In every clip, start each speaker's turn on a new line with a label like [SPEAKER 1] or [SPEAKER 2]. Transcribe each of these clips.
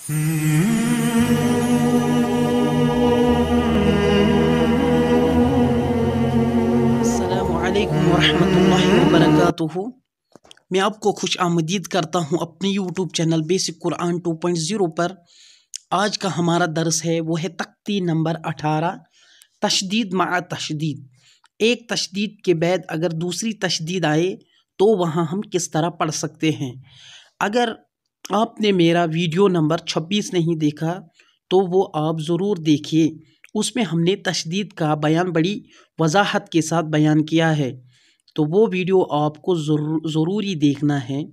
[SPEAKER 1] अस्सलामुअलैकुम वरहमतुल्लाहि वबरकातुहू। मैं आपको खुश आमदीद करता हूँ अपने यूट्यूब चैनल बेसिक कुरान 2.0 पर। आज का हमारा दर्स है वो है तख्ती नंबर 18, तशदीद मा तशदीद। एक तशदीद के बाद अगर दूसरी तशदीद आए तो वहाँ हम किस तरह पढ़ सकते हैं। अगर आपने मेरा वीडियो नंबर 26 नहीं देखा तो वो आप ज़रूर देखिए, उसमें हमने तशदीद का बयान बड़ी वजाहत के साथ बयान किया है, तो वो वीडियो आपको ज़रूरी देखना है।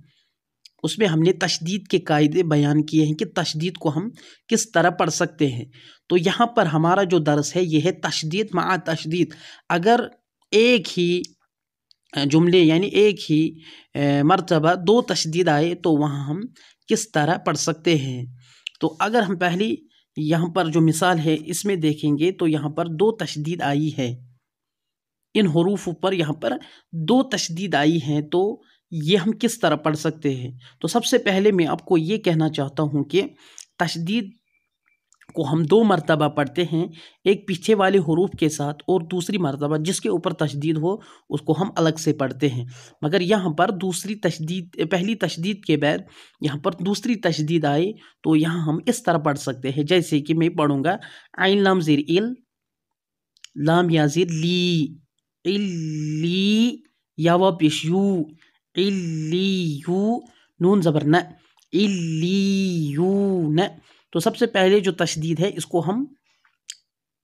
[SPEAKER 1] उसमें हमने तशदीद के कायदे बयान किए हैं कि तशदीद को हम किस तरह पढ़ सकते हैं। तो यहाँ पर हमारा जो दर्स है ये है तशदीद मा तशदीद। अगर एक ही जुमले यानी एक ही मर्तबा दो तशदीद आए तो वहाँ हम किस तरह पढ़ सकते हैं। तो अगर हम पहली यहाँ पर जो मिसाल है इसमें देखेंगे तो यहाँ पर दो तशदीद आई है, इन हरूफ पर यहाँ पर दो तशदीद आई हैं, तो ये हम किस तरह पढ़ सकते हैं। तो सबसे पहले मैं आपको ये कहना चाहता हूँ कि तशदीद को हम दो मरतबा पढ़ते हैं, एक पीछे वाले हरूफ के साथ और दूसरी मरतबा जिसके ऊपर तशदीद हो उसको हम अलग से पढ़ते हैं। मगर यहाँ पर दूसरी तशदीद, पहली तशदीद के बाद यहाँ पर दूसरी तशदीद आए तो यहाँ हम इस तरह पढ़ सकते हैं, जैसे कि मैं पढ़ूँगा आइन लाम ज़ेर इल, लाम या ज़ेर ली, इल्ली, यावा पेश यू, इल्लियू, नून ज़बर न, इल्लियून। तो सबसे पहले जो तशदीद है इसको हम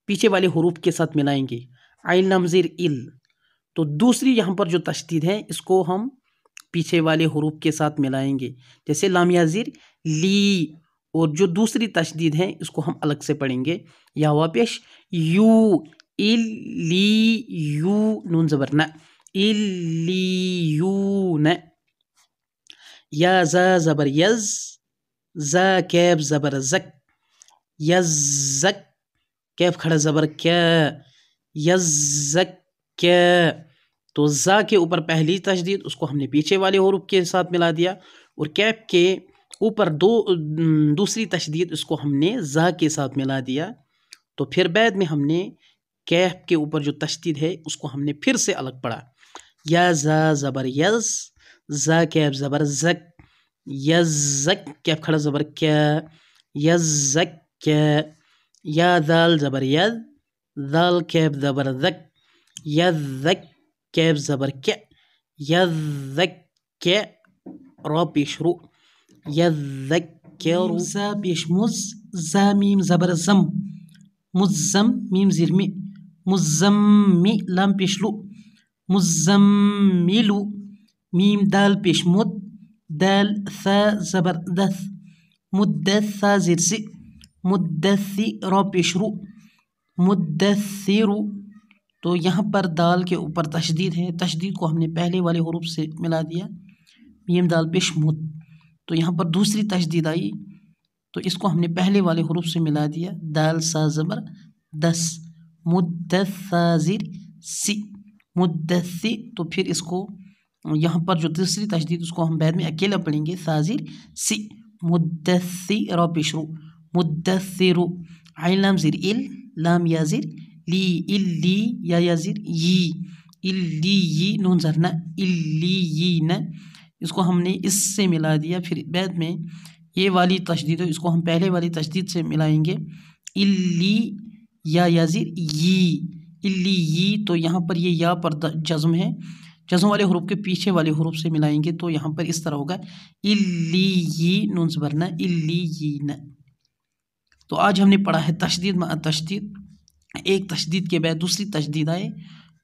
[SPEAKER 1] पीछे वाले हरूफ के साथ मिलाएंगे, आइन लाम ज़ेर इल। तो दूसरी यहाँ पर जो तशदीद है इसको हम पीछे वाले हरूफ के साथ मिलाएंगे, जैसे लाम या ज़ेर ली। और जो दूसरी तशदीद है इसको हम अलग से पढ़ेंगे, या वापेश यू, इल्लियू, नून ज़बर न, इल्लियून। या ज़ा ज़बर यज़, ज़ा कैफ ज़बर ज़क, यज़्ज़क, कैफ खड़ा ज़बर क्या, यज़्ज़क। तो ज़ा के ऊपर पहली तशदीद उसको हमने पीछे वाले हरूफ के साथ मिला दिया, और कैफ के ऊपर दूसरी तशदीद उसको हमने ज़ा के साथ मिला दिया। तो फिर बाद में हमने कैफ के ऊपर जो तशदीद है उसको हमने फिर से अलग पढ़ा, या ज़ा ज़बर यज़, ज़ा कैफ ज़बर ज़क, यज़्ज़क, कैफ खड़ा ज़बर क्या, यज़्ज़क। या दाल ज़बर यद, दाल कैफ ज़बर ज़क, यज़्ज़क, कैफ ज़बर क्या, यज़्ज़क। रा पेश रू, यज़्ज़क्करू। ज़ा पेश मुज़, ज़ा मीम ज़बर ज़म, मुज़्ज़म, मीम ज़ेर मी, मुज़्ज़म्मी, लाम पेश लू, मुज़्ज़म्मिलू। मीम दाल पेश मुद, दाल सा ज़बर दस, मुद्दस्सा ज़ेर से, मुद्दस्सी, रा पेश रू, मुद्दस्सिरू। तो यहाँ पर दाल के ऊपर तशदीद है, तशदीद को हमने पहले वाले हरूफ से मिला दिया, मीम दाल पेश मुद। तो यहाँ पर दूसरी तशदीद आई तो इसको हमने पहले वाले हरूफ से मिला दिया, दाल सा ज़बर दस, मुद्दस्सा ज़ेर सी, मुद्दस्सी। तो फिर इसको यहाँ पर जो दूसरी तशदीद उसको हम बाद में अकेला पढ़ेंगे, सा ज़ेर सी, मुद्दस्सी, रा पेश रू, मुद्दस्सिरू। आइन लाम ज़ेर इल, लाम या ज़ेर ली, इल्ली, या ज़ेर यी, इल्ली, नून ज़र न, इल्लीयीन। इसको हमने इससे मिला दिया, फिर बाद में ये वाली तशदीद है इसको हम पहले वाली तशदीद से मिलाएंगे, इल्ली, या ज़ेर यी, इल्ली। तो यहाँ पर ये या पर जज़्म है, जज़्म वाले हरूफ के पीछे वाले हरूफ से मिलाएंगे तो यहाँ पर इस तरह होगा, इल्ली, नून ज़बर न, इल्लीयीन। तो आज हमने पढ़ा है तशदीद मा तशदीद। एक तशदीद के बाद दूसरी तशदीद आए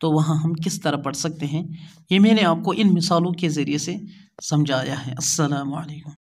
[SPEAKER 1] तो वहाँ हम किस तरह पढ़ सकते हैं, ये मैंने आपको इन मिसालों के ज़रिए से समझाया है। अस्सलामु अलैकुम।